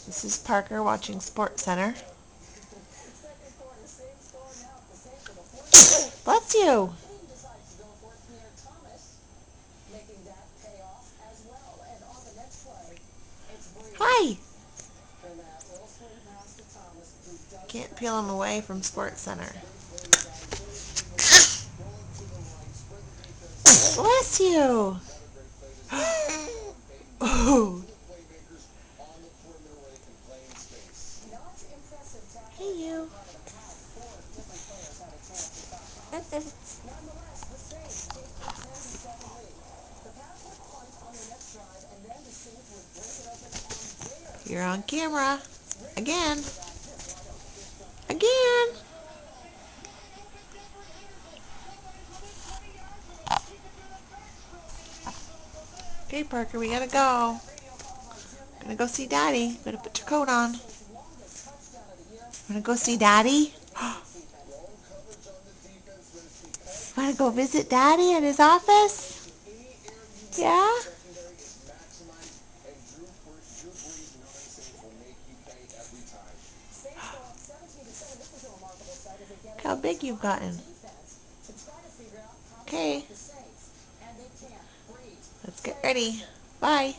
This is Parker watching Sports Center. Bless you. Hi. Can't peel him away from Sports Center. Bless you. Oh. Hey, you. You're on camera. Again. Again. Okay, Parker, we gotta go. Gonna go see Daddy. Better put your coat on. Wanna go see Daddy? Wanna go visit Daddy at his office? Yeah? How big you've gotten. Okay. Let's get ready. Bye.